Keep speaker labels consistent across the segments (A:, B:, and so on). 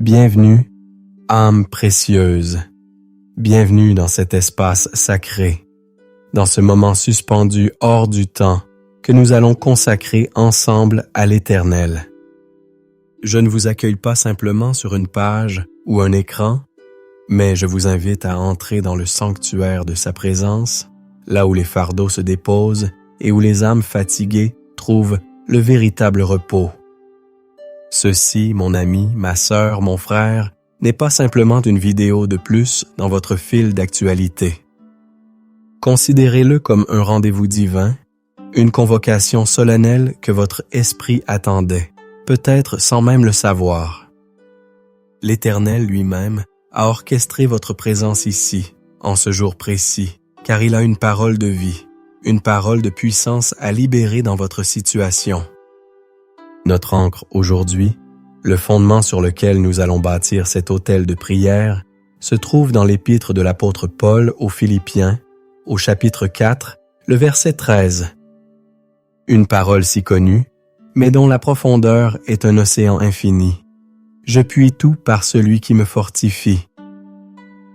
A: Bienvenue, âme précieuse. Bienvenue dans cet espace sacré, dans ce moment suspendu hors du temps que nous allons consacrer ensemble à l'Éternel. Je ne vous accueille pas simplement sur une page ou un écran, mais je vous invite à entrer dans le sanctuaire de sa présence, là où les fardeaux se déposent et où les âmes fatiguées trouvent le véritable repos. Ceci, mon ami, ma sœur, mon frère, n'est pas simplement une vidéo de plus dans votre fil d'actualité. Considérez-le comme un rendez-vous divin, une convocation solennelle que votre esprit attendait, peut-être sans même le savoir. L'Éternel lui-même a orchestré votre présence ici, en ce jour précis, car il a une parole de vie, une parole de puissance à libérer dans votre situation. Notre ancre aujourd'hui, le fondement sur lequel nous allons bâtir cet autel de prière, se trouve dans l'épître de l'apôtre Paul aux Philippiens, au chapitre 4, le verset 13. Une parole si connue, mais dont la profondeur est un océan infini. Je puis tout par celui qui me fortifie.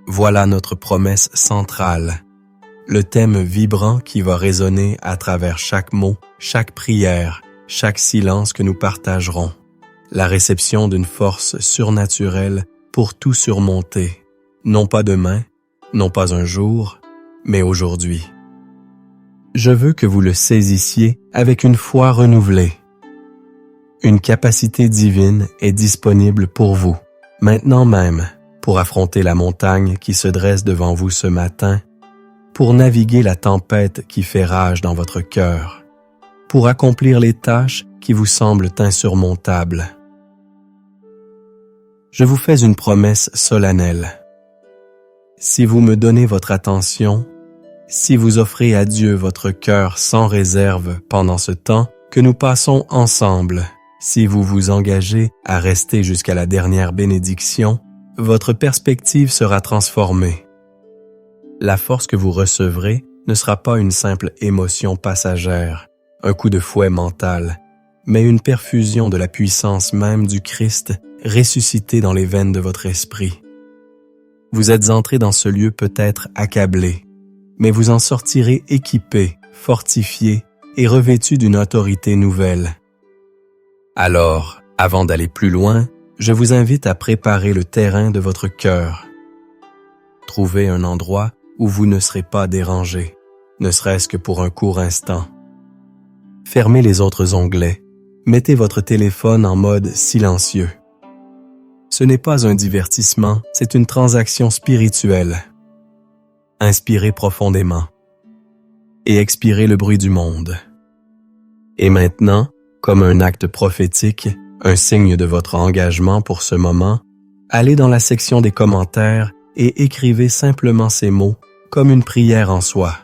A: Voilà notre promesse centrale, le thème vibrant qui va résonner à travers chaque mot, chaque prière, chaque silence que nous partagerons, la réception d'une force surnaturelle pour tout surmonter, non pas demain, non pas un jour, mais aujourd'hui. Je veux que vous le saisissiez avec une foi renouvelée. Une capacité divine est disponible pour vous, maintenant même, pour affronter la montagne qui se dresse devant vous ce matin, pour naviguer la tempête qui fait rage dans votre cœur, pour accomplir les tâches qui vous semblent insurmontables. Je vous fais une promesse solennelle. Si vous me donnez votre attention, si vous offrez à Dieu votre cœur sans réserve pendant ce temps que nous passons ensemble, si vous vous engagez à rester jusqu'à la dernière bénédiction, votre perspective sera transformée. La force que vous recevrez ne sera pas une simple émotion passagère, un coup de fouet mental, mais une perfusion de la puissance même du Christ ressuscité dans les veines de votre esprit. Vous êtes entré dans ce lieu peut-être accablé, mais vous en sortirez équipé, fortifié et revêtu d'une autorité nouvelle. Alors, avant d'aller plus loin, je vous invite à préparer le terrain de votre cœur. Trouvez un endroit où vous ne serez pas dérangé, ne serait-ce que pour un court instant. Fermez les autres onglets. Mettez votre téléphone en mode silencieux. Ce n'est pas un divertissement, c'est une transaction spirituelle. Inspirez profondément et expirez le bruit du monde. Et maintenant, comme un acte prophétique, un signe de votre engagement pour ce moment, allez dans la section des commentaires et écrivez simplement ces mots comme une prière en soi.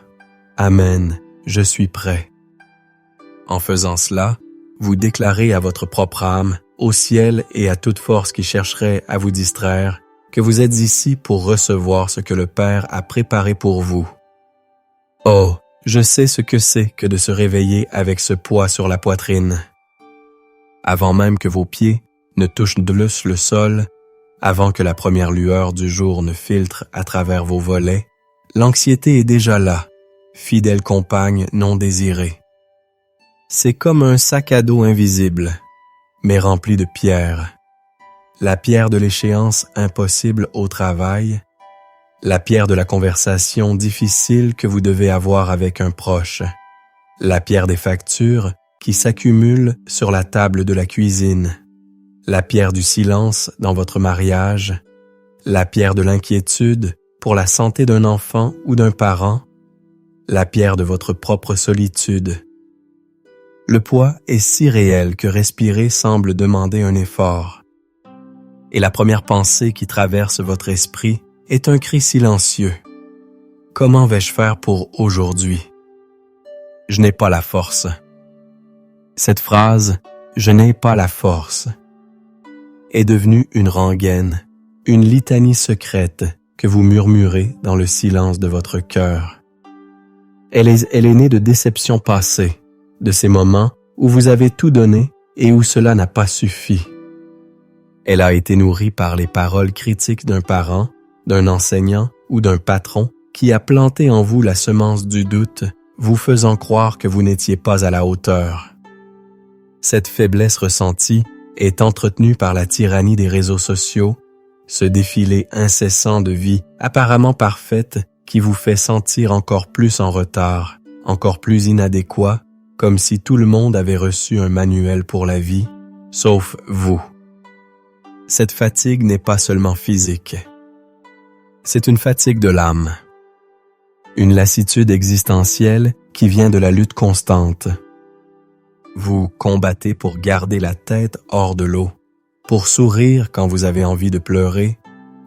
A: Amen, je suis prêt. En faisant cela, vous déclarez à votre propre âme, au ciel et à toute force qui chercherait à vous distraire, que vous êtes ici pour recevoir ce que le Père a préparé pour vous. Oh, je sais ce que c'est que de se réveiller avec ce poids sur la poitrine. Avant même que vos pieds ne touchent le sol, avant que la première lueur du jour ne filtre à travers vos volets, l'anxiété est déjà là, fidèle compagne non désirée. C'est comme un sac à dos invisible, mais rempli de pierres. La pierre de l'échéance impossible au travail, la pierre de la conversation difficile que vous devez avoir avec un proche, la pierre des factures qui s'accumulent sur la table de la cuisine, la pierre du silence dans votre mariage, la pierre de l'inquiétude pour la santé d'un enfant ou d'un parent, la pierre de votre propre solitude. Le poids est si réel que respirer semble demander un effort. Et la première pensée qui traverse votre esprit est un cri silencieux. Comment vais-je faire pour aujourd'hui? Je n'ai pas la force. Cette phrase « je n'ai pas la force » est devenue une rengaine, une litanie secrète que vous murmurez dans le silence de votre cœur. Elle est née de déceptions passées, de ces moments où vous avez tout donné et où cela n'a pas suffi. Elle a été nourrie par les paroles critiques d'un parent, d'un enseignant ou d'un patron qui a planté en vous la semence du doute, vous faisant croire que vous n'étiez pas à la hauteur. Cette faiblesse ressentie est entretenue par la tyrannie des réseaux sociaux, ce défilé incessant de vie apparemment parfaite qui vous fait sentir encore plus en retard, encore plus inadéquat, comme si tout le monde avait reçu un manuel pour la vie, sauf vous. Cette fatigue n'est pas seulement physique. C'est une fatigue de l'âme. Une lassitude existentielle qui vient de la lutte constante. Vous combattez pour garder la tête hors de l'eau, pour sourire quand vous avez envie de pleurer,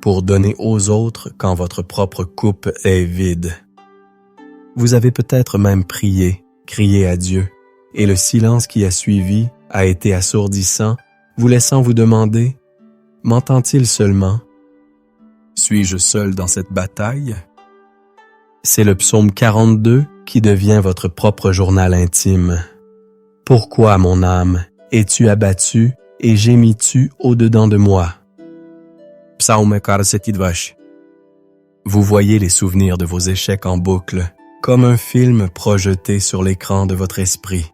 A: pour donner aux autres quand votre propre coupe est vide. Vous avez peut-être même prié, crié à Dieu, et le silence qui a suivi a été assourdissant, vous laissant vous demander « M'entend-il seulement? Suis-je seul dans cette bataille? » C'est le psaume 42 qui devient votre propre journal intime. Pourquoi, mon âme, es-tu abattue et gémis-tu au-dedans de moi? Psaume 42. Vous voyez les souvenirs de vos échecs en boucle, comme un film projeté sur l'écran de votre esprit.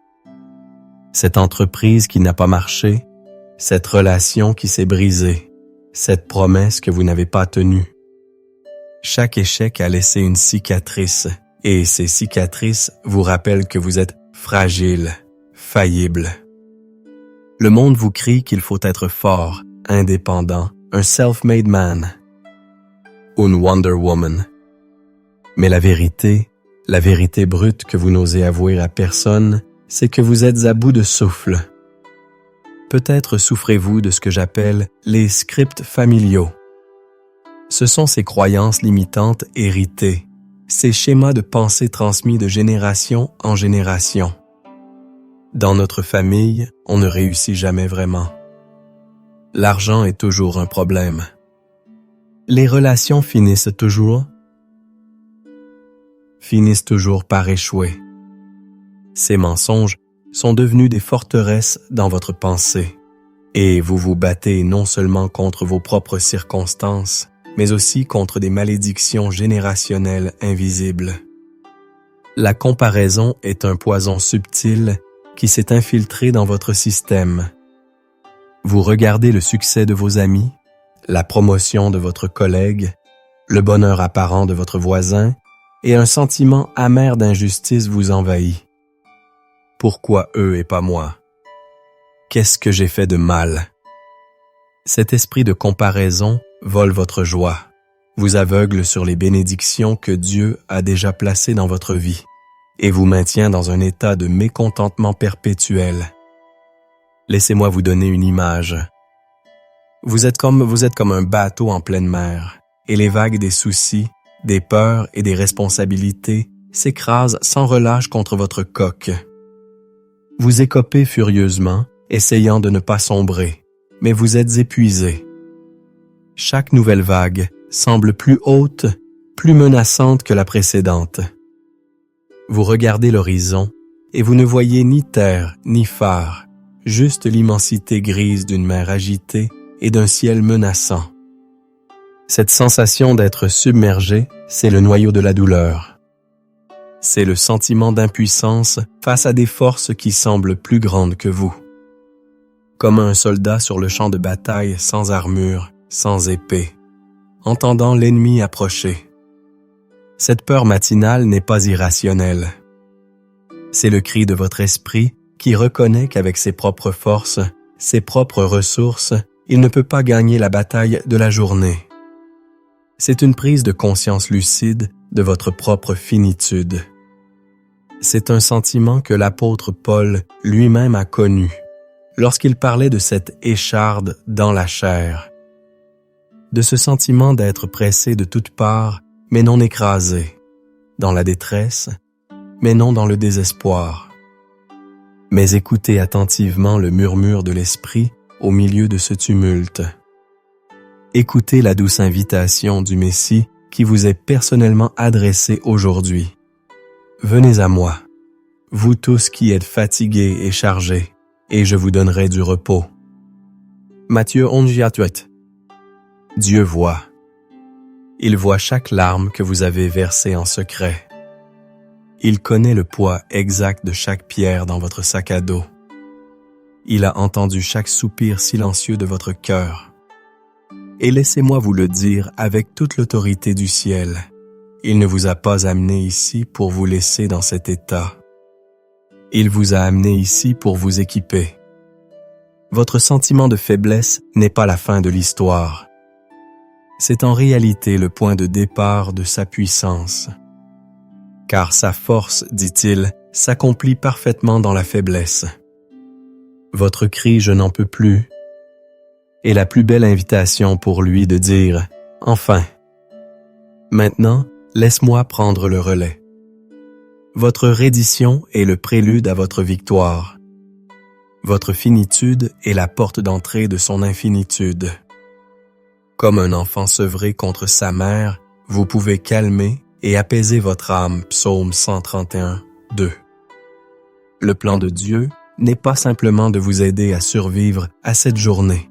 A: Cette entreprise qui n'a pas marché, cette relation qui s'est brisée, cette promesse que vous n'avez pas tenue. Chaque échec a laissé une cicatrice, et ces cicatrices vous rappellent que vous êtes fragile, faillible. Le monde vous crie qu'il faut être fort, indépendant, un self-made man, une Wonder Woman. Mais la vérité brute que vous n'osez avouer à personne, c'est que vous êtes à bout de souffle. Peut-être souffrez-vous de ce que j'appelle les scripts familiaux. Ce sont ces croyances limitantes héritées, ces schémas de pensée transmis de génération en génération. Dans notre famille, on ne réussit jamais vraiment. L'argent est toujours un problème. Les relations finissent toujours par échouer. Ces mensonges sont devenus des forteresses dans votre pensée, et vous vous battez non seulement contre vos propres circonstances, mais aussi contre des malédictions générationnelles invisibles. La comparaison est un poison subtil qui s'est infiltré dans votre système. Vous regardez le succès de vos amis, la promotion de votre collègue, le bonheur apparent de votre voisin, et un sentiment amer d'injustice vous envahit. Pourquoi eux et pas moi? Qu'est-ce que j'ai fait de mal? Cet esprit de comparaison vole votre joie, vous aveugle sur les bénédictions que Dieu a déjà placées dans votre vie et vous maintient dans un état de mécontentement perpétuel. Laissez-moi vous donner une image. Vous êtes comme un bateau en pleine mer, et les vagues des soucis, des peurs et des responsabilités s'écrasent sans relâche contre votre coque. Vous écopez furieusement, essayant de ne pas sombrer, mais vous êtes épuisé. Chaque nouvelle vague semble plus haute, plus menaçante que la précédente. Vous regardez l'horizon et vous ne voyez ni terre ni phare, juste l'immensité grise d'une mer agitée et d'un ciel menaçant. Cette sensation d'être submergé, c'est le noyau de la douleur. C'est le sentiment d'impuissance face à des forces qui semblent plus grandes que vous. Comme un soldat sur le champ de bataille sans armure, sans épée, entendant l'ennemi approcher. Cette peur matinale n'est pas irrationnelle. C'est le cri de votre esprit qui reconnaît qu'avec ses propres forces, ses propres ressources, il ne peut pas gagner la bataille de la journée. C'est une prise de conscience lucide de votre propre finitude. C'est un sentiment que l'apôtre Paul lui-même a connu lorsqu'il parlait de cette écharde dans la chair, de ce sentiment d'être pressé de toutes parts, mais non écrasé, dans la détresse, mais non dans le désespoir. Mais écoutez attentivement le murmure de l'esprit au milieu de ce tumulte. Écoutez la douce invitation du Messie qui vous est personnellement adressée aujourd'hui. Venez à moi, vous tous qui êtes fatigués et chargés, et je vous donnerai du repos. Matthieu 11:8. Dieu voit. Il voit chaque larme que vous avez versée en secret. Il connaît le poids exact de chaque pierre dans votre sac à dos. Il a entendu chaque soupir silencieux de votre cœur. Et laissez-moi vous le dire avec toute l'autorité du ciel, il ne vous a pas amené ici pour vous laisser dans cet état. Il vous a amené ici pour vous équiper. Votre sentiment de faiblesse n'est pas la fin de l'histoire. C'est en réalité le point de départ de sa puissance. Car sa force, dit-il, s'accomplit parfaitement dans la faiblesse. Votre cri « Je n'en peux plus » est la plus belle invitation pour lui de dire « Enfin, maintenant, laisse-moi prendre le relais. » Votre reddition est le prélude à votre victoire. Votre finitude est la porte d'entrée de son infinitude. Comme un enfant sevré contre sa mère, vous pouvez calmer et apaiser votre âme, Psaume 131, 2. Le plan de Dieu n'est pas simplement de vous aider à survivre à cette journée.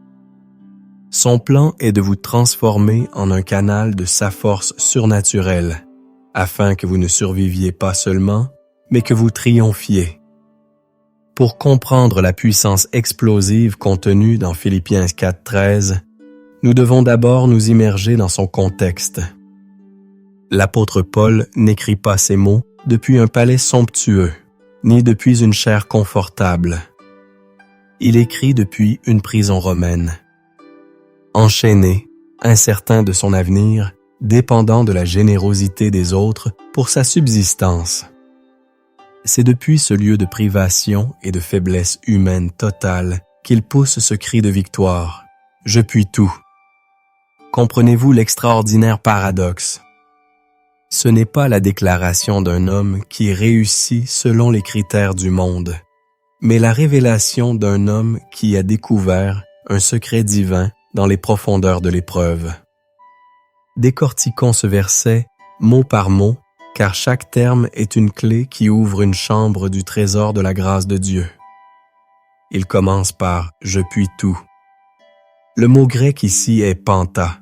A: Son plan est de vous transformer en un canal de sa force surnaturelle, afin que vous ne surviviez pas seulement, mais que vous triomphiez. Pour comprendre la puissance explosive contenue dans Philippiens 4:13, nous devons d'abord nous immerger dans son contexte. L'apôtre Paul n'écrit pas ces mots depuis un palais somptueux, ni depuis une chaire confortable. Il écrit depuis une prison romaine. Enchaîné, incertain de son avenir, dépendant de la générosité des autres pour sa subsistance. C'est depuis ce lieu de privation et de faiblesse humaine totale qu'il pousse ce cri de victoire. « Je puis tout ». Comprenez-vous l'extraordinaire paradoxe? Ce n'est pas la déclaration d'un homme qui réussit selon les critères du monde, mais la révélation d'un homme qui a découvert un secret divin dans les profondeurs de l'épreuve. Décortiquons ce verset mot par mot, car chaque terme est une clé qui ouvre une chambre du trésor de la grâce de Dieu. Il commence par « Je puis tout ». Le mot grec ici est « panta ».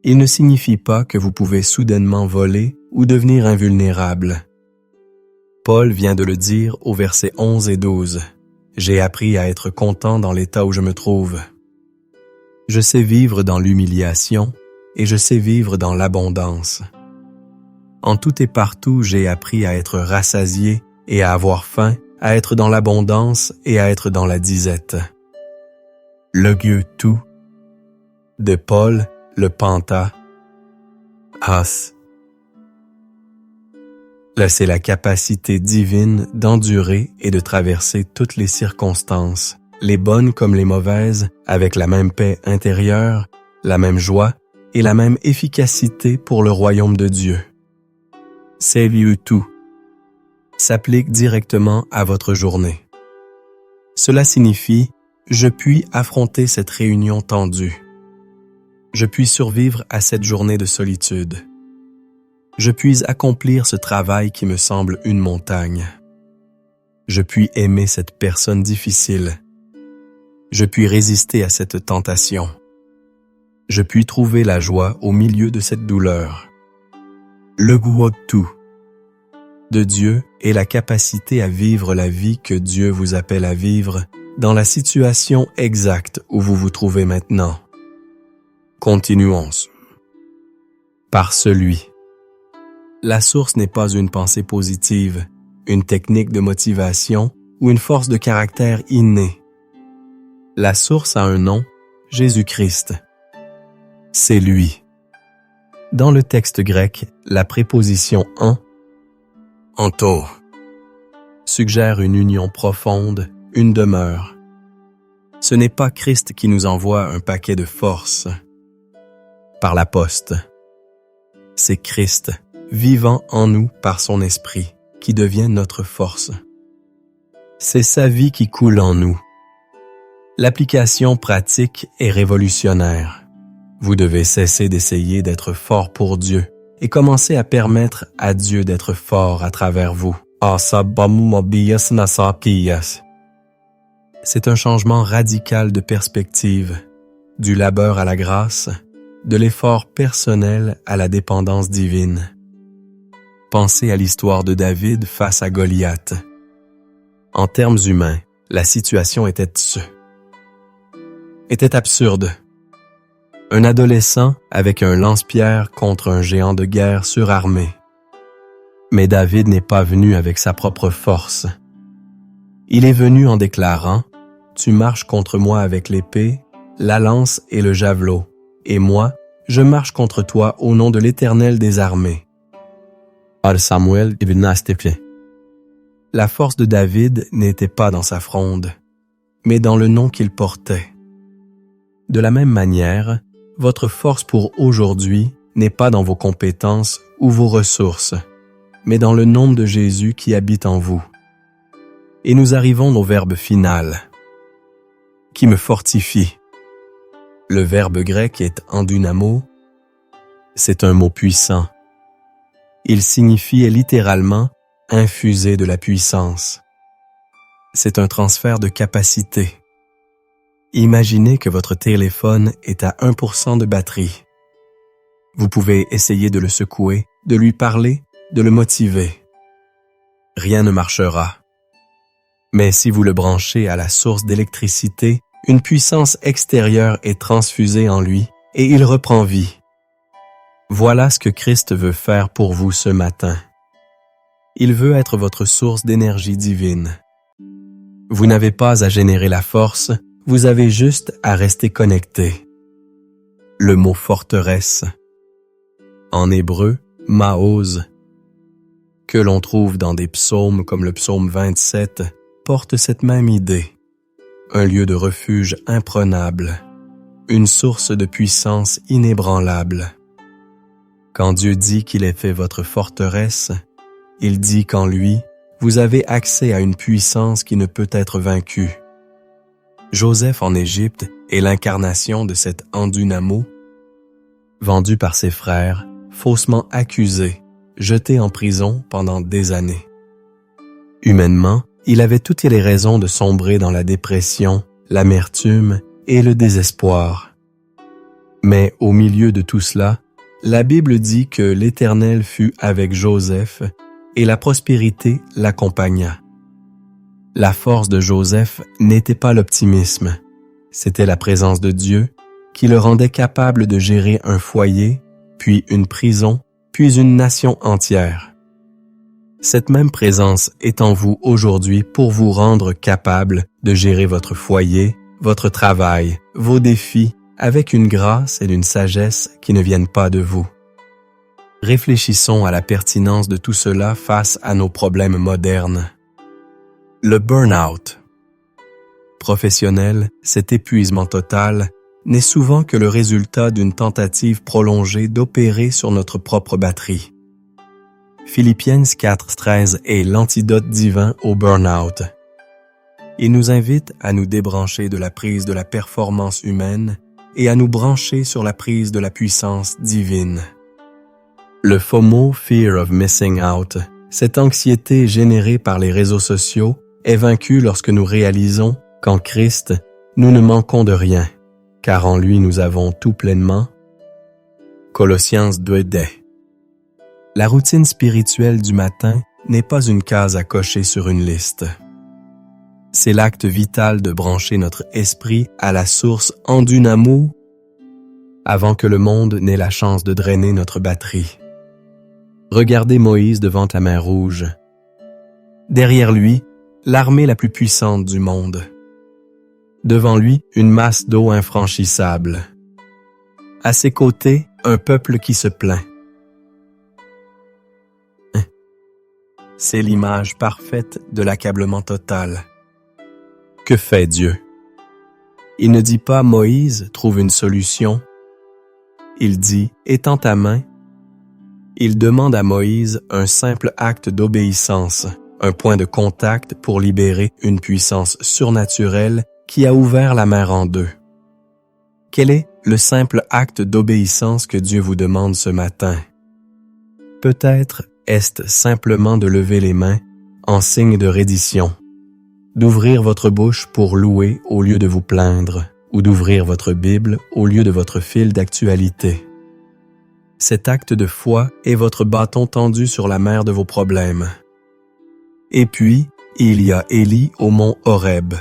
A: Il ne signifie pas que vous pouvez soudainement voler ou devenir invulnérable. Paul vient de le dire au verset 11 et 12. « J'ai appris à être content dans l'état où je me trouve. Je sais vivre dans l'humiliation et je sais vivre dans l'abondance. En tout et partout, j'ai appris à être rassasié et à avoir faim, à être dans l'abondance et à être dans la disette. » Le Dieu tout de Paul, le panta, as. Là, c'est la capacité divine d'endurer et de traverser toutes les circonstances, les bonnes comme les mauvaises, avec la même paix intérieure, la même joie et la même efficacité pour le royaume de Dieu. C'est Dieu tout s'applique directement à votre journée. Cela signifie « Je puis affronter cette réunion tendue. Je puis survivre à cette journée de solitude. Je puis accomplir ce travail qui me semble une montagne. Je puis aimer cette personne difficile. Je puis résister à cette tentation. Je puis trouver la joie au milieu de cette douleur. » Le goût tout de Dieu est la capacité à vivre la vie que Dieu vous appelle à vivre dans la situation exacte où vous vous trouvez maintenant. Continuons. Par celui. La source n'est pas une pensée positive, une technique de motivation ou une force de caractère innée. La source a un nom, Jésus-Christ. C'est lui. Dans le texte grec, la préposition « en » anto suggère une union profonde, une demeure. Ce n'est pas Christ qui nous envoie un paquet de force par la poste. C'est Christ, vivant en nous par son esprit, qui devient notre force. C'est sa vie qui coule en nous. L'application pratique est révolutionnaire. Vous devez cesser d'essayer d'être fort pour Dieu et commencer à permettre à Dieu d'être fort à travers vous. c'est un changement radical de perspective, du labeur à la grâce, de l'effort personnel à la dépendance divine. Pensez à l'histoire de David face à Goliath. En termes humains, la situation était absurde. Un adolescent avec un lance-pierre contre un géant de guerre surarmé. Mais David n'est pas venu avec sa propre force. Il est venu en déclarant « Tu marches contre moi avec l'épée, la lance et le javelot, et moi, je marche contre toi au nom de l'Éternel des armées. » Samuel. La force de David n'était pas dans sa fronde, mais dans le nom qu'il portait. De la même manière, votre force pour aujourd'hui n'est pas dans vos compétences ou vos ressources, mais dans le nom de Jésus qui habite en vous. Et nous arrivons au verbe final, qui me fortifie. Le verbe grec est endunamo. C'est un mot puissant. Il signifie littéralement « infuser de la puissance ». C'est un transfert de capacité. Imaginez que votre téléphone est à 1% de batterie. Vous pouvez essayer de le secouer, de lui parler, de le motiver. Rien ne marchera. Mais si vous le branchez à la source d'électricité, une puissance extérieure est transfusée en lui et il reprend vie. Voilà ce que Christ veut faire pour vous ce matin. Il veut être votre source d'énergie divine. Vous n'avez pas à générer la force, vous avez juste à rester connecté. Le mot forteresse, en hébreu, maoz, que l'on trouve dans des psaumes comme le psaume 27, porte cette même idée. Un lieu de refuge imprenable, une source de puissance inébranlable. Quand Dieu dit qu'il est fait votre forteresse, il dit qu'en lui, vous avez accès à une puissance qui ne peut être vaincue. Joseph en Égypte est l'incarnation de cet endunamo, vendu par ses frères, faussement accusé, jeté en prison pendant des années. Humainement, il avait toutes les raisons de sombrer dans la dépression, l'amertume et le désespoir. Mais au milieu de tout cela, la Bible dit que l'Éternel fut avec Joseph et la prospérité l'accompagna. La force de Joseph n'était pas l'optimisme, c'était la présence de Dieu qui le rendait capable de gérer un foyer, puis une prison, puis une nation entière. Cette même présence est en vous aujourd'hui pour vous rendre capable de gérer votre foyer, votre travail, vos défis, avec une grâce et une sagesse qui ne viennent pas de vous. Réfléchissons à la pertinence de tout cela face à nos problèmes modernes. Le burn-out. Professionnel, cet épuisement total n'est souvent que le résultat d'une tentative prolongée d'opérer sur notre propre batterie. Philippiens 4:13 est l'antidote divin au burn-out. Il nous invite à nous débrancher de la prise de la performance humaine et à nous brancher sur la prise de la puissance divine. Le FOMO, Fear of Missing Out, cette anxiété générée par les réseaux sociaux, est vaincue lorsque nous réalisons qu'en Christ, nous ne manquons de rien, car en lui nous avons tout pleinement. Colossiens 2:10. La routine spirituelle du matin n'est pas une case à cocher sur une liste. C'est l'acte vital de brancher notre esprit à la source endunamo avant que le monde n'ait la chance de drainer notre batterie. Regardez Moïse devant la mer Rouge. Derrière lui, l'armée la plus puissante du monde. Devant lui, une masse d'eau infranchissable. À ses côtés, un peuple qui se plaint. C'est l'image parfaite de l'accablement total. Que fait Dieu? Il ne dit pas « Moïse, trouve une solution ». Il dit « Étends ta main ». Il demande à Moïse un simple acte d'obéissance, un point de contact pour libérer une puissance surnaturelle qui a ouvert la mer en deux. Quel est le simple acte d'obéissance que Dieu vous demande ce matin? Peut-être est-ce simplement de lever les mains en signe de reddition. d'ouvrir votre bouche pour louer au lieu de vous plaindre, ou d'ouvrir votre Bible au lieu de votre fil d'actualité. Cet acte de foi est votre bâton tendu sur la mer de vos problèmes. Et puis, il y a Élie au mont Horeb.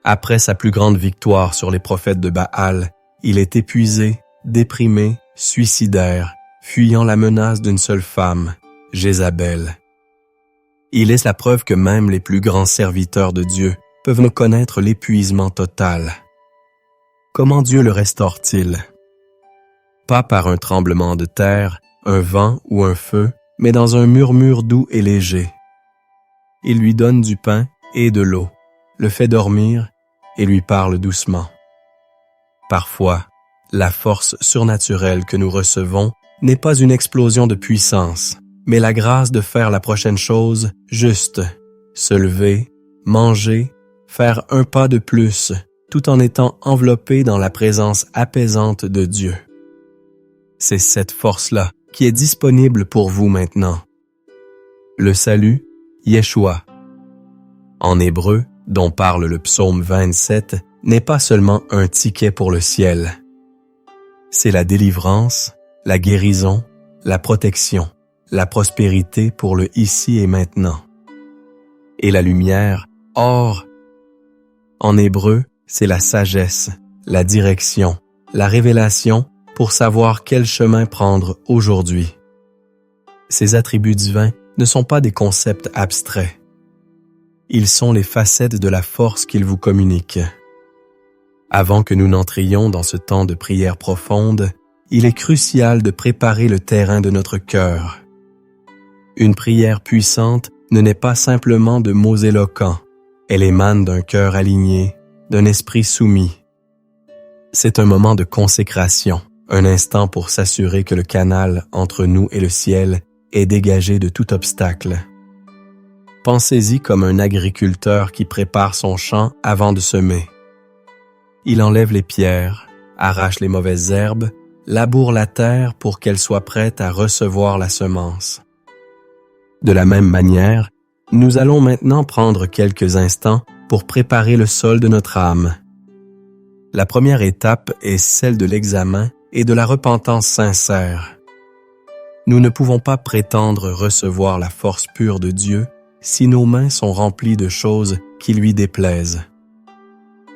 A: Après sa plus grande victoire sur les prophètes de Baal, il est épuisé, déprimé, suicidaire, fuyant la menace d'une seule femme, Jézabel. Il est la preuve que même les plus grands serviteurs de Dieu peuvent nous connaître l'épuisement total. Comment Dieu le restaure-t-il? Pas par un tremblement de terre, un vent ou un feu, mais dans un murmure doux et léger. Il lui donne du pain et de l'eau, le fait dormir et lui parle doucement. Parfois, la force surnaturelle que nous recevons n'est pas une explosion de puissance, mais la grâce de faire la prochaine chose juste, se lever, manger, faire un pas de plus, tout en étant enveloppé dans la présence apaisante de Dieu. C'est cette force-là qui est disponible pour vous maintenant. Le salut, Yeshua. En hébreu, dont parle le psaume 27, n'est pas seulement un ticket pour le ciel. C'est la délivrance, la guérison, la protection, la prospérité pour le ici et maintenant. Et la lumière, or. En hébreu, c'est la sagesse, la direction, la révélation pour savoir quel chemin prendre aujourd'hui. Ces attributs divins ne sont pas des concepts abstraits. Ils sont les facettes de la force qu'il vous communique. Avant que nous n'entrions dans ce temps de prière profonde, il est crucial de préparer le terrain de notre cœur. Une prière puissante ne naît pas simplement de mots éloquents, elle émane d'un cœur aligné, d'un esprit soumis. C'est un moment de consécration, un instant pour s'assurer que le canal entre nous et le ciel est dégagé de tout obstacle. Pensez-y comme un agriculteur qui prépare son champ avant de semer. Il enlève les pierres, arrache les mauvaises herbes, laboure la terre pour qu'elle soit prête à recevoir la semence. De la même manière, nous allons maintenant prendre quelques instants pour préparer le sol de notre âme. La première étape est celle de l'examen et de la repentance sincère. Nous ne pouvons pas prétendre recevoir la force pure de Dieu si nos mains sont remplies de choses qui lui déplaisent.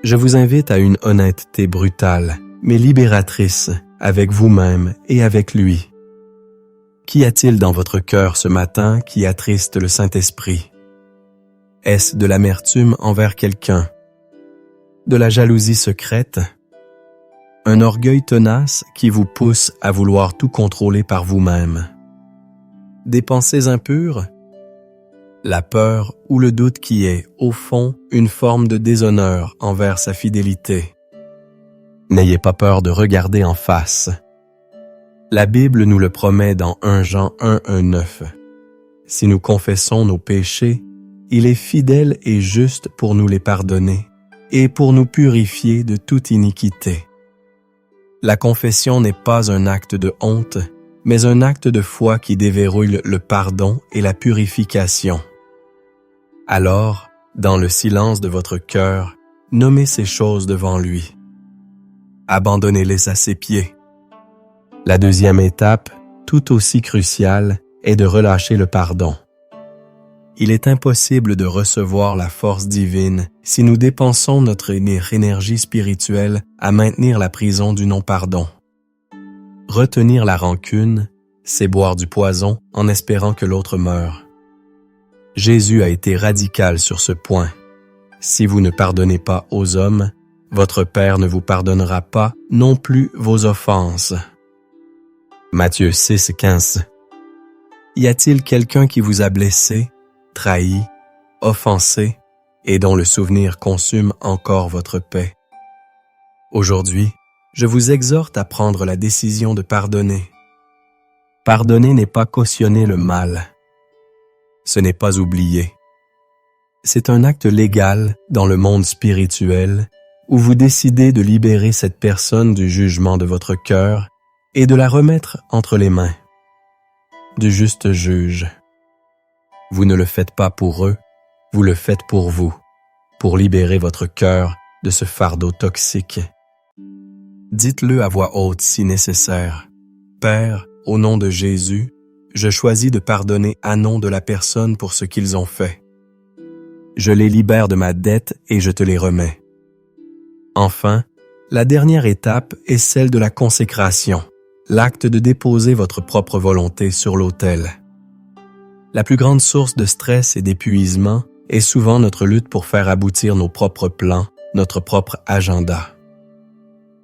A: Je vous invite à une honnêteté brutale, mais libératrice, avec vous-même et avec lui. Qu'y a-t-il dans votre cœur ce matin qui attriste le Saint-Esprit? Est-ce de l'amertume envers quelqu'un? De la jalousie secrète? Un orgueil tenace qui vous pousse à vouloir tout contrôler par vous-même? Des pensées impures? La peur ou le doute qui est, au fond, une forme de déshonneur envers sa fidélité. N'ayez pas peur de regarder en face. La Bible nous le promet dans 1 Jean 1:9. Si nous confessons nos péchés, il est fidèle et juste pour nous les pardonner et pour nous purifier de toute iniquité. La confession n'est pas un acte de honte, mais un acte de foi qui déverrouille le pardon et la purification. Alors, dans le silence de votre cœur, nommez ces choses devant lui. Abandonnez-les à ses pieds. La deuxième étape, tout aussi cruciale, est de relâcher le pardon. Il est impossible de recevoir la force divine si nous dépensons notre énergie spirituelle à maintenir la prison du non-pardon. Retenir la rancune, c'est boire du poison en espérant que l'autre meure. Jésus a été radical sur ce point. Si vous ne pardonnez pas aux hommes, votre Père ne vous pardonnera pas non plus vos offenses. Matthieu 6:15. Y a-t-il quelqu'un qui vous a blessé, trahi, offensé, et dont le souvenir consume encore votre paix? Aujourd'hui, je vous exhorte à prendre la décision de pardonner. Pardonner n'est pas cautionner le mal. Ce n'est pas oublier. C'est un acte légal dans le monde spirituel où vous décidez de libérer cette personne du jugement de votre cœur et de la remettre entre les mains du juste juge. Vous ne le faites pas pour eux, Vous le faites pour libérer votre cœur de ce fardeau toxique. Dites-le à voix haute si nécessaire. Père, au nom de Jésus, je choisis de pardonner à nom de la personne pour ce qu'ils ont fait. Je les libère de ma dette et je te les remets. Enfin, la dernière étape est celle de la consécration, l'acte de déposer votre propre volonté sur l'autel. La plus grande source de stress et d'épuisement est souvent notre lutte pour faire aboutir nos propres plans, notre propre agenda.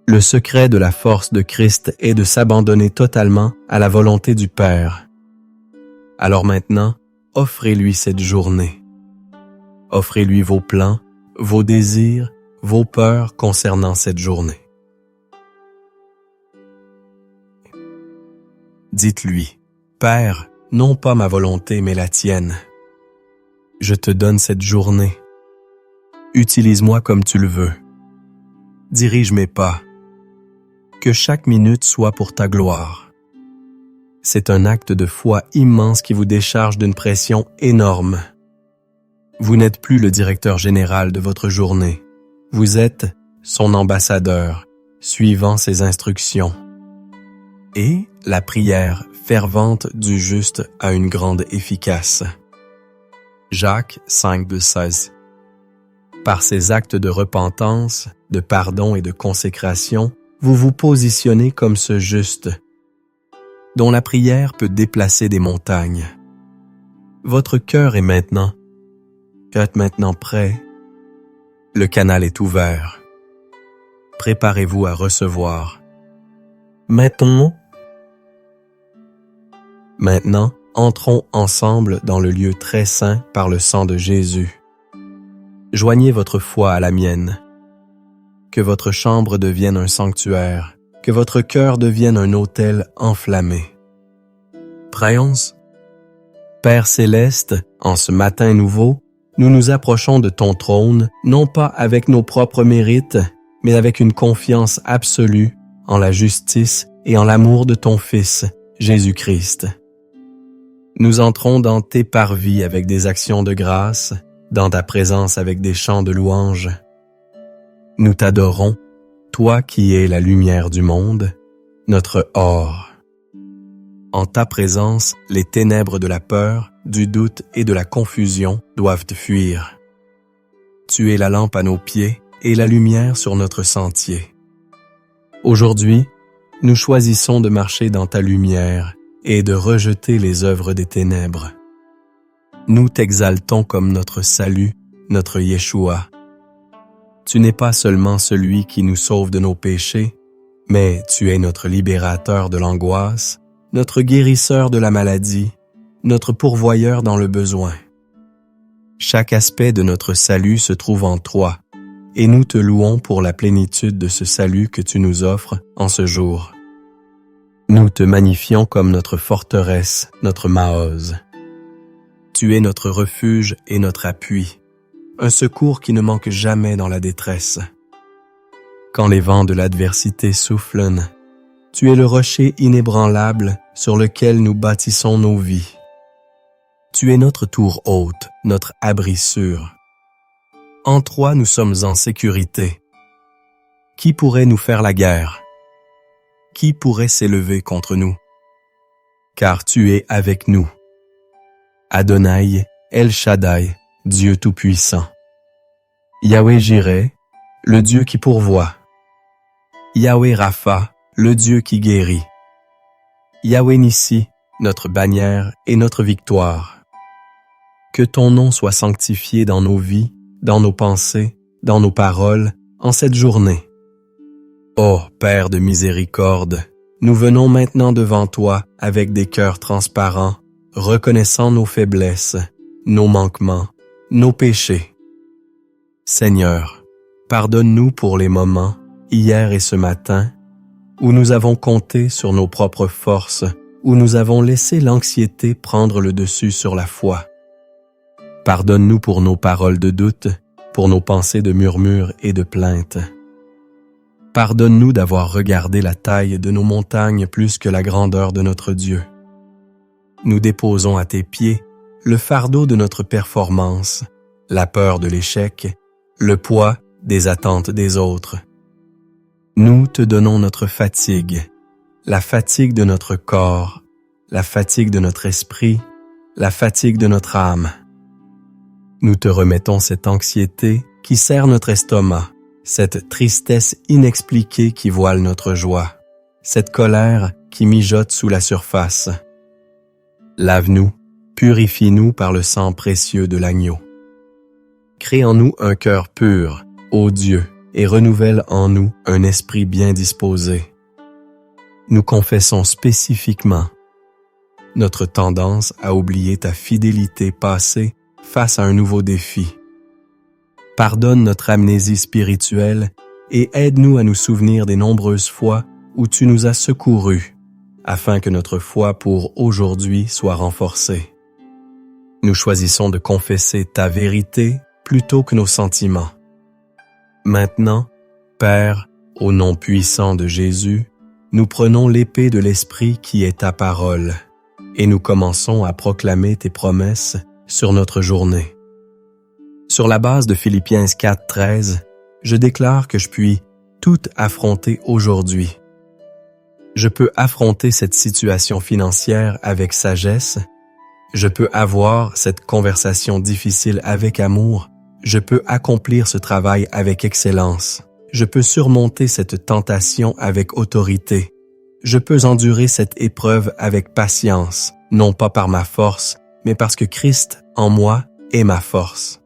A: Le secret de la force de Christ est de s'abandonner totalement à la volonté du Père. Alors maintenant, offrez-lui cette journée. Offrez-lui vos plans, vos désirs, vos peurs concernant cette journée. Dites-lui, Père, non pas ma volonté mais la tienne. Je te donne cette journée. Utilise-moi comme tu le veux. Dirige mes pas. Que chaque minute soit pour ta gloire. C'est un acte de foi immense qui vous décharge d'une pression énorme. Vous n'êtes plus le directeur général de votre journée. Vous êtes son ambassadeur, suivant ses instructions. Et la prière fervente du juste a une grande efficace. Jacques 5:16. Par ces actes de repentance, de pardon et de consécration, vous vous positionnez comme ce juste, dont la prière peut déplacer des montagnes. Votre cœur est maintenant prêt. Le canal est ouvert. Préparez-vous à recevoir. Maintenant, entrons ensemble dans le lieu très saint par le sang de Jésus. Joignez votre foi à la mienne. Que votre chambre devienne un sanctuaire, que votre cœur devienne un autel enflammé. Prions. Père céleste, en ce matin nouveau, nous nous approchons de ton trône, non pas avec nos propres mérites, mais avec une confiance absolue en la justice et en l'amour de ton Fils, Jésus-Christ. Nous entrons dans tes parvis avec des actions de grâce, dans ta présence avec des chants de louange. Nous t'adorons, toi qui es la lumière du monde, notre or. En ta présence, les ténèbres de la peur, du doute et de la confusion doivent fuir. Tu es la lampe à nos pieds et la lumière sur notre sentier. Aujourd'hui, nous choisissons de marcher dans ta lumière et de rejeter les œuvres des ténèbres. Nous t'exaltons comme notre salut, notre Yeshua. Tu n'es pas seulement celui qui nous sauve de nos péchés, mais tu es notre libérateur de l'angoisse, notre guérisseur de la maladie, notre pourvoyeur dans le besoin. Chaque aspect de notre salut se trouve en toi, et nous te louons pour la plénitude de ce salut que tu nous offres en ce jour. Nous te magnifions comme notre forteresse, notre Maoz. Tu es notre refuge et notre appui, un secours qui ne manque jamais dans la détresse. Quand les vents de l'adversité soufflent, tu es le rocher inébranlable sur lequel nous bâtissons nos vies. Tu es notre tour haute, notre abri sûr. En toi nous sommes en sécurité. Qui pourrait nous faire la guerre? Qui pourrait s'élever contre nous? Car tu es avec nous. Adonai, El Shaddai, Dieu Tout-Puissant. Yahweh Jireh, le Dieu qui pourvoit. Yahweh Rapha, le Dieu qui guérit. Yahweh Nissi, notre bannière et notre victoire. Que ton nom soit sanctifié dans nos vies, dans nos pensées, dans nos paroles, en cette journée. Ô Père de miséricorde, nous venons maintenant devant toi avec des cœurs transparents, reconnaissant nos faiblesses, nos manquements, nos péchés. Seigneur, pardonne-nous pour les moments, hier et ce matin, où nous avons compté sur nos propres forces, où nous avons laissé l'anxiété prendre le dessus sur la foi. Pardonne-nous pour nos paroles de doute, pour nos pensées de murmure et de plainte. Pardonne-nous d'avoir regardé la taille de nos montagnes plus que la grandeur de notre Dieu. Nous déposons à tes pieds le fardeau de notre performance, la peur de l'échec, le poids des attentes des autres. Nous te donnons notre fatigue, la fatigue de notre corps, la fatigue de notre esprit, la fatigue de notre âme. Nous te remettons cette anxiété qui serre notre estomac, cette tristesse inexpliquée qui voile notre joie, cette colère qui mijote sous la surface. Lave-nous, purifie-nous par le sang précieux de l'agneau. Crée en nous un cœur pur, ô Dieu, et renouvelle en nous un esprit bien disposé. Nous confessons spécifiquement notre tendance à oublier ta fidélité passée face à un nouveau défi. Pardonne notre amnésie spirituelle et aide-nous à nous souvenir des nombreuses fois où tu nous as secourus, afin que notre foi pour aujourd'hui soit renforcée. Nous choisissons de confesser ta vérité plutôt que nos sentiments. Maintenant, Père, au nom puissant de Jésus, nous prenons l'épée de l'Esprit qui est ta parole, et nous commençons à proclamer tes promesses sur notre journée. Sur la base de Philippiens 4:13, je déclare que je puis tout affronter aujourd'hui. Je peux affronter cette situation financière avec sagesse, je peux avoir cette conversation difficile avec amour, je peux accomplir ce travail avec excellence. Je peux surmonter cette tentation avec autorité. Je peux endurer cette épreuve avec patience, non pas par ma force, mais parce que Christ, en moi, est ma force.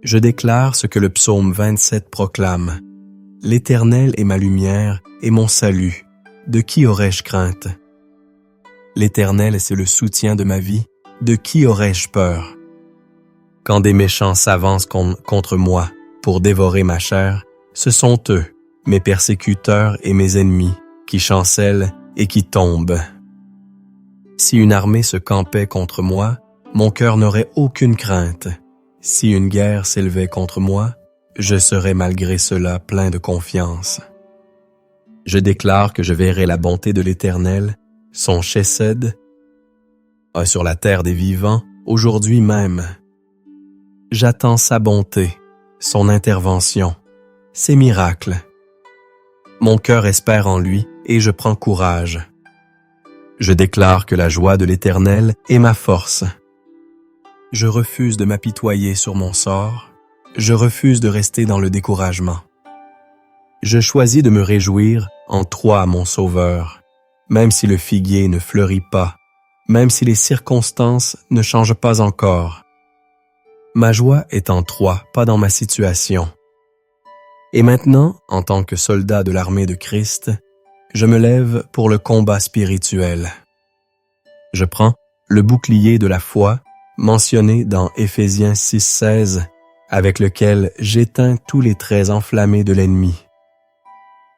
A: Je déclare ce que le psaume 27 proclame. L'Éternel est ma lumière et mon salut. De qui aurais-je crainte? L'Éternel, c'est le soutien de ma vie. De qui aurais-je peur? Quand des méchants s'avancent contre moi pour dévorer ma chair, ce sont eux, mes persécuteurs et mes ennemis, qui chancellent et qui tombent. Si une armée se campait contre moi, mon cœur n'aurait aucune crainte. Si une guerre s'élevait contre moi, je serais malgré cela plein de confiance. Je déclare que je verrai la bonté de l'Éternel, son chesed, sur la terre des vivants, aujourd'hui même. J'attends sa bonté, son intervention, ses miracles. Mon cœur espère en lui et je prends courage. Je déclare que la joie de l'Éternel est ma force. Je refuse de m'apitoyer sur mon sort. Je refuse de rester dans le découragement. Je choisis de me réjouir en toi, mon Sauveur, même si le figuier ne fleurit pas, même si les circonstances ne changent pas encore. Ma joie est en toi, pas dans ma situation. Et maintenant, en tant que soldat de l'armée de Christ, je me lève pour le combat spirituel. Je prends le bouclier de la foi, mentionné dans Éphésiens 6:16, avec lequel j'éteins tous les traits enflammés de l'ennemi.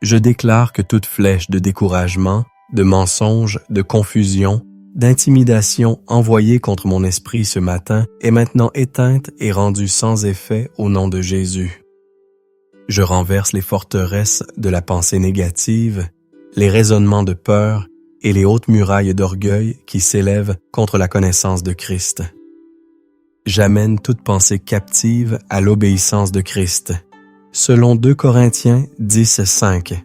A: Je déclare que toute flèche de découragement, de mensonge, de confusion, d'intimidation envoyée contre mon esprit ce matin est maintenant éteinte et rendue sans effet au nom de Jésus. Je renverse les forteresses de la pensée négative, les raisonnements de peur et les hautes murailles d'orgueil qui s'élèvent contre la connaissance de Christ. J'amène toute pensée captive à l'obéissance de Christ, selon 2 Corinthiens 10:5.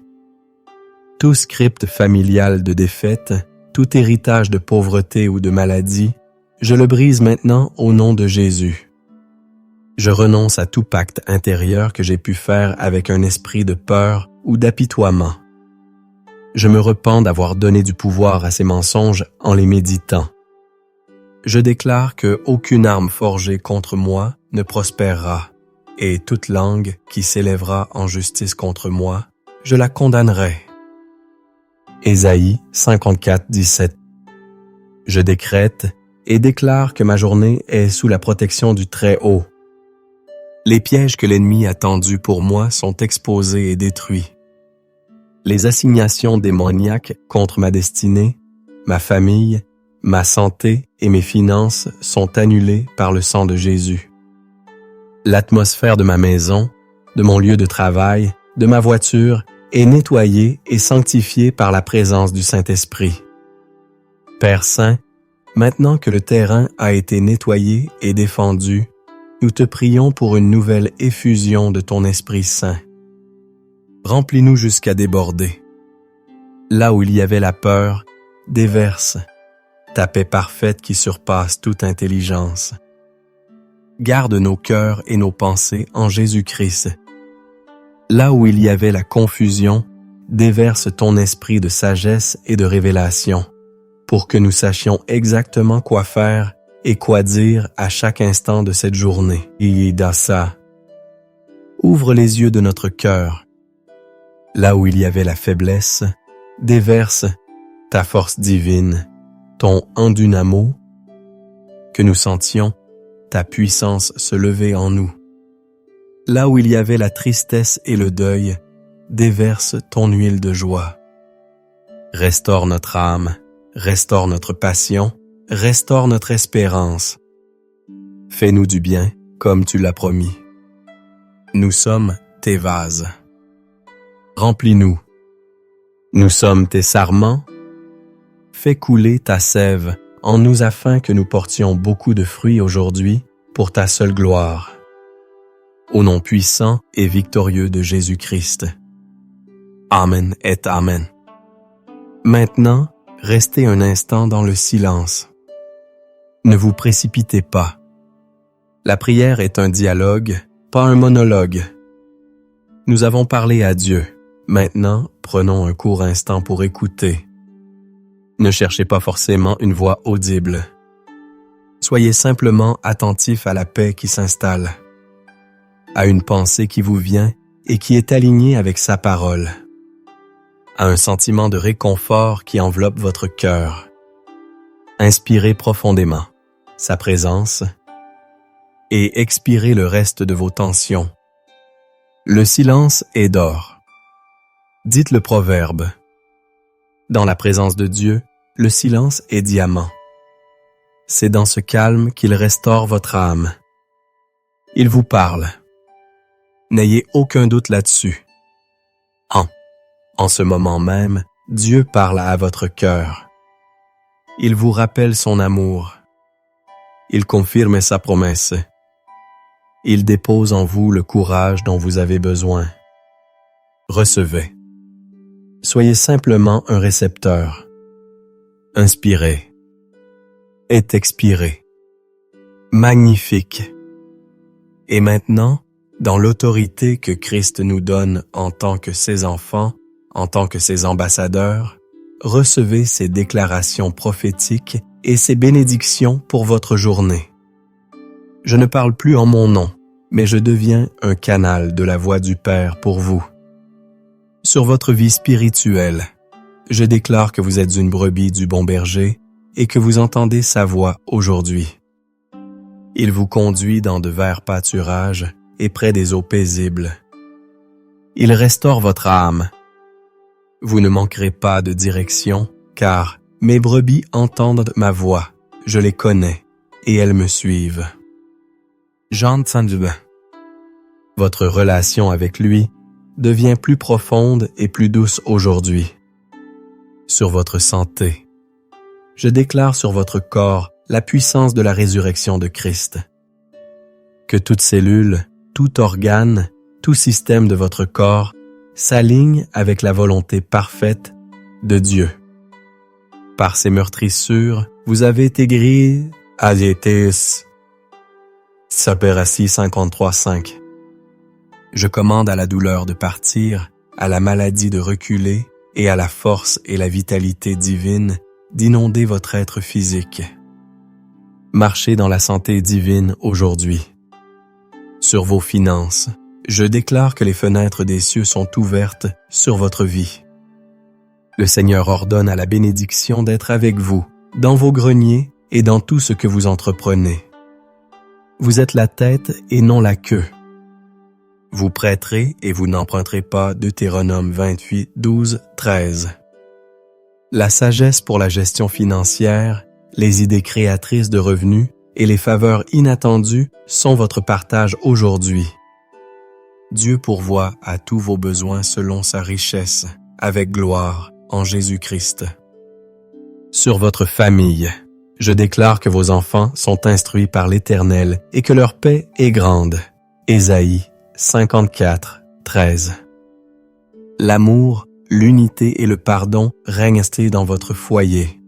A: Tout script familial de défaite, tout héritage de pauvreté ou de maladie, je le brise maintenant au nom de Jésus. Je renonce à tout pacte intérieur que j'ai pu faire avec un esprit de peur ou d'apitoiement. Je me repens d'avoir donné du pouvoir à ces mensonges en les méditant. Je déclare que aucune arme forgée contre moi ne prospérera, et toute langue qui s'élèvera en justice contre moi, je la condamnerai. Ésaïe 54:17. Je décrète et déclare que ma journée est sous la protection du Très-Haut. Les pièges que l'ennemi a tendus pour moi sont exposés et détruits. Les assignations démoniaques contre ma destinée, ma famille, ma santé et mes finances sont annulées par le sang de Jésus. L'atmosphère de ma maison, de mon lieu de travail, de ma voiture est nettoyée et sanctifiée par la présence du Saint-Esprit. Père Saint, maintenant que le terrain a été nettoyé et défendu, nous te prions pour une nouvelle effusion de ton Esprit Saint. Remplis-nous jusqu'à déborder. Là où il y avait la peur, déverse ta paix parfaite qui surpasse toute intelligence. Garde nos cœurs et nos pensées en Jésus-Christ. Là où il y avait la confusion, déverse ton esprit de sagesse et de révélation, pour que nous sachions exactement quoi faire et quoi dire à chaque instant de cette journée. Idasa. Ouvre les yeux de notre cœur. Là où il y avait la faiblesse, déverse ta force divine, ton endunamo, que nous sentions ta puissance se lever en nous. Là où il y avait la tristesse et le deuil, déverse ton huile de joie. Restaure notre âme, restaure notre passion, restaure notre espérance. Fais-nous du bien, comme tu l'as promis. Nous sommes tes vases. Remplis-nous. Nous sommes tes sarments. Fais couler ta sève en nous afin que nous portions beaucoup de fruits aujourd'hui pour ta seule gloire. Au nom puissant et victorieux de Jésus-Christ. Amen et Amen. Maintenant, restez un instant dans le silence. Ne vous précipitez pas. La prière est un dialogue, pas un monologue. Nous avons parlé à Dieu. Maintenant, prenons un court instant pour écouter. Ne cherchez pas forcément une voix audible. Soyez simplement attentif à la paix qui s'installe, à une pensée qui vous vient et qui est alignée avec sa parole, à un sentiment de réconfort qui enveloppe votre cœur. Inspirez profondément sa présence et expirez le reste de vos tensions. Le silence est d'or. Dites le proverbe. Dans la présence de Dieu, le silence est diamant. C'est dans ce calme qu'il restaure votre âme. Il vous parle. N'ayez aucun doute là-dessus. En ce moment même, Dieu parle à votre cœur. Il vous rappelle son amour. Il confirme sa promesse. Il dépose en vous le courage dont vous avez besoin. Recevez. Soyez simplement un récepteur. Inspirez. Et expirez. Magnifique. Et maintenant, dans l'autorité que Christ nous donne en tant que ses enfants, en tant que ses ambassadeurs, recevez ces déclarations prophétiques et ces bénédictions pour votre journée. Je ne parle plus en mon nom, mais je deviens un canal de la voix du Père pour vous. Sur votre vie spirituelle, je déclare que vous êtes une brebis du bon berger et que vous entendez sa voix aujourd'hui. Il vous conduit dans de verts pâturages et près des eaux paisibles. Il restaure votre âme. Vous ne manquerez pas de direction, car mes brebis entendent ma voix, je les connais, et elles me suivent. Jean Tsandjubin. Votre relation avec lui devient plus profonde et plus douce aujourd'hui. Sur votre santé, je déclare sur votre corps la puissance de la résurrection de Christ. Que toute cellule, tout organe, tout système de votre corps s'aligne avec la volonté parfaite de Dieu. Par ces meurtrissures, vous avez été guéris à diétés. Saperassi 53.5. Je commande à la douleur de partir, à la maladie de reculer et à la force et la vitalité divine d'inonder votre être physique. Marchez dans la santé divine aujourd'hui. Sur vos finances, je déclare que les fenêtres des cieux sont ouvertes sur votre vie. Le Seigneur ordonne à la bénédiction d'être avec vous, dans vos greniers et dans tout ce que vous entreprenez. Vous êtes la tête et non la queue. Vous prêterez et vous n'emprunterez pas, Deutéronome 28, 12, 13. La sagesse pour la gestion financière, les idées créatrices de revenus et les faveurs inattendues sont votre partage aujourd'hui. Dieu pourvoit à tous vos besoins selon sa richesse, avec gloire, en Jésus-Christ. Sur votre famille, Je déclare que vos enfants sont instruits par l'Éternel et que leur paix est grande. Ésaïe 54, 13. L'amour, l'unité et le pardon règnent dans votre foyer.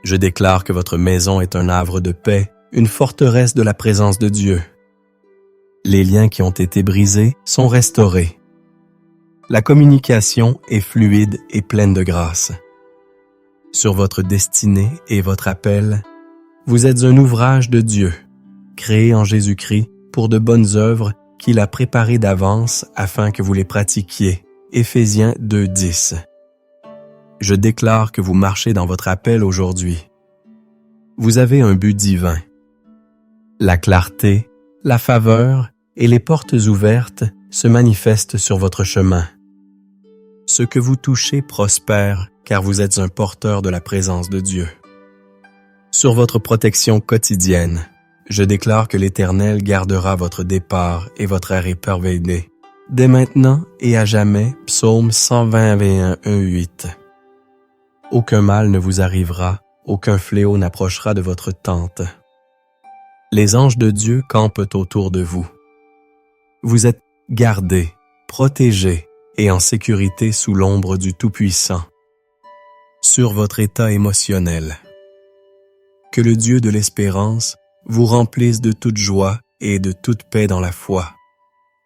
A: Je déclare que votre maison est un havre de paix, une forteresse de la présence de Dieu. Les liens qui ont été brisés sont restaurés. La communication est fluide et pleine de grâce. Sur votre destinée et votre appel, vous êtes un ouvrage de Dieu, créé en Jésus-Christ pour de bonnes œuvres qu'il a préparées d'avance afin que vous les pratiquiez. Éphésiens 2:10. Je déclare que vous marchez dans votre appel aujourd'hui. Vous avez un but divin. La clarté, la faveur et les portes ouvertes se manifestent sur votre chemin. Ce que vous touchez prospère, car vous êtes un porteur de la présence de Dieu. Sur votre protection quotidienne, je déclare que l'Éternel gardera votre départ et votre arrivée pervénée. Dès maintenant et à jamais, Psaume 121, 1-8. Aucun mal ne vous arrivera, aucun fléau n'approchera de votre tente. Les anges de Dieu campent autour de vous. Vous êtes gardés, protégés et en sécurité sous l'ombre du Tout-Puissant. Sur votre état émotionnel. Que le Dieu de l'espérance vous remplisse de toute joie et de toute paix dans la foi,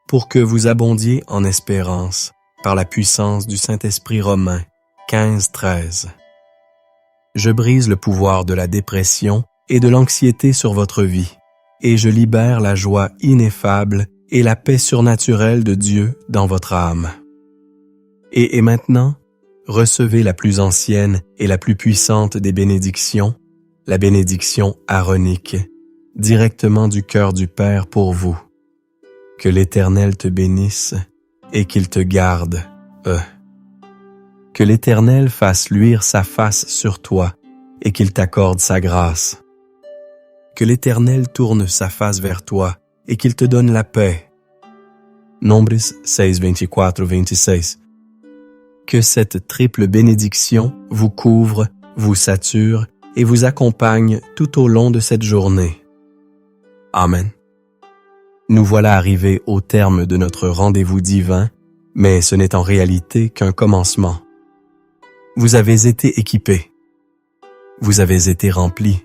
A: pour que vous abondiez en espérance par la puissance du Saint-Esprit Romains 15-13. Je brise le pouvoir de la dépression et de l'anxiété sur votre vie, et je libère la joie ineffable et la paix surnaturelle de Dieu dans votre âme. Et maintenant, recevez la plus ancienne et la plus puissante des bénédictions, la bénédiction aaronique, directement du cœur du Père pour vous. Que l'Éternel te bénisse et qu'il te garde. Que l'Éternel fasse luire sa face sur toi et qu'il t'accorde sa grâce. Que l'Éternel tourne sa face vers toi et qu'il te donne la paix. Nombres 6, 24, 26. Que cette triple bénédiction vous couvre, vous sature et vous accompagne tout au long de cette journée. Amen. Nous voilà arrivés au terme de notre rendez-vous divin, mais ce n'est en réalité qu'un commencement. Vous avez été équipés. Vous avez été remplis.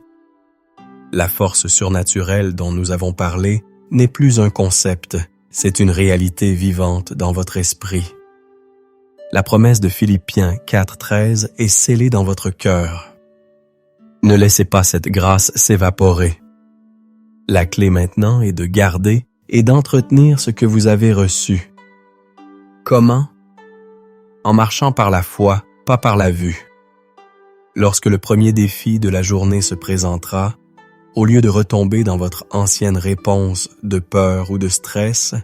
A: La force surnaturelle dont nous avons parlé n'est plus un concept, c'est une réalité vivante dans votre esprit. La promesse de Philippiens 4:13 est scellée dans votre cœur. Ne laissez pas cette grâce s'évaporer. La clé maintenant est de garder et d'entretenir ce que vous avez reçu. Comment? En marchant par la foi, pas par la vue. Lorsque le premier défi de la journée se présentera, au lieu de retomber dans votre ancienne réponse de peur ou de stress,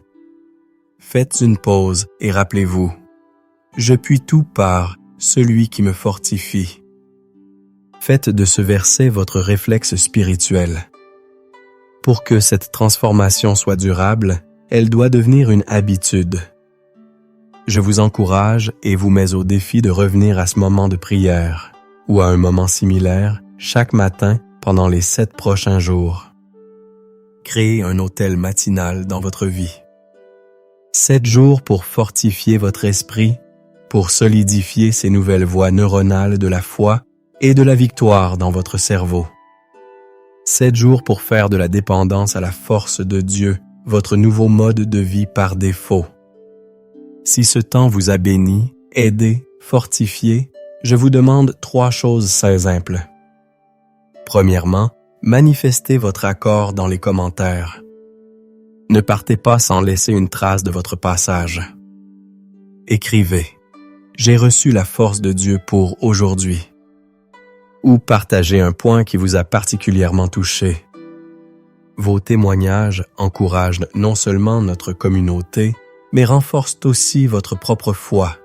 A: faites une pause et rappelez-vous, je puis tout par celui qui me fortifie. Faites de ce verset votre réflexe spirituel. Pour que cette transformation soit durable, elle doit devenir une habitude. Je vous encourage et vous mets au défi de revenir à ce moment de prière, ou à un moment similaire, chaque matin pendant les 7 prochains jours. Créez un autel matinal dans votre vie. 7 jours pour fortifier votre esprit, pour solidifier ces nouvelles voies neuronales de la foi et de la victoire dans votre cerveau. 7 jours pour faire de la dépendance à la force de Dieu votre nouveau mode de vie par défaut. Si ce temps vous a béni, aidé, fortifié, je vous demande 3 choses simples. Premièrement, manifestez votre accord dans les commentaires. Ne partez pas sans laisser une trace de votre passage. Écrivez « J'ai reçu la force de Dieu pour aujourd'hui » ou partagez un point qui vous a particulièrement touché. Vos témoignages encouragent non seulement notre communauté, mais renforcent aussi votre propre foi.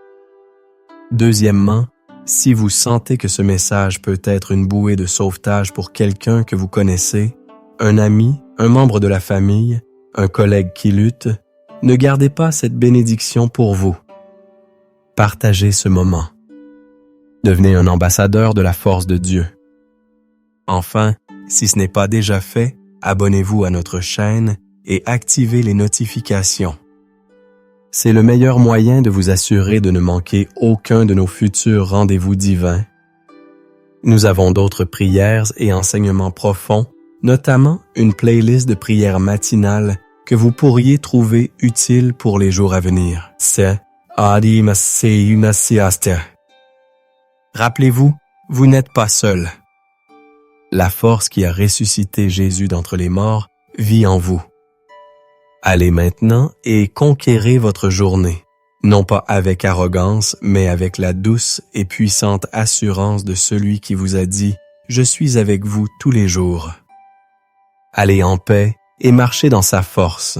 A: Deuxièmement, si vous sentez que ce message peut être une bouée de sauvetage pour quelqu'un que vous connaissez, un ami, un membre de la famille, un collègue qui lutte, ne gardez pas cette bénédiction pour vous. Partagez ce moment. Devenez un ambassadeur de la force de Dieu. Enfin, si ce n'est pas déjà fait, abonnez-vous à notre chaîne et activez les notifications. C'est le meilleur moyen de vous assurer de ne manquer aucun de nos futurs rendez-vous divins. Nous avons d'autres prières et enseignements profonds, notamment une playlist de prières matinales que vous pourriez trouver utile pour les jours à venir. C'est Adi Masei Masiaste. Rappelez-vous, vous n'êtes pas seul. La force qui a ressuscité Jésus d'entre les morts vit en vous. Allez maintenant et conquérez votre journée, non pas avec arrogance, mais avec la douce et puissante assurance de celui qui vous a dit « Je suis avec vous tous les jours ». Allez en paix et marchez dans sa force.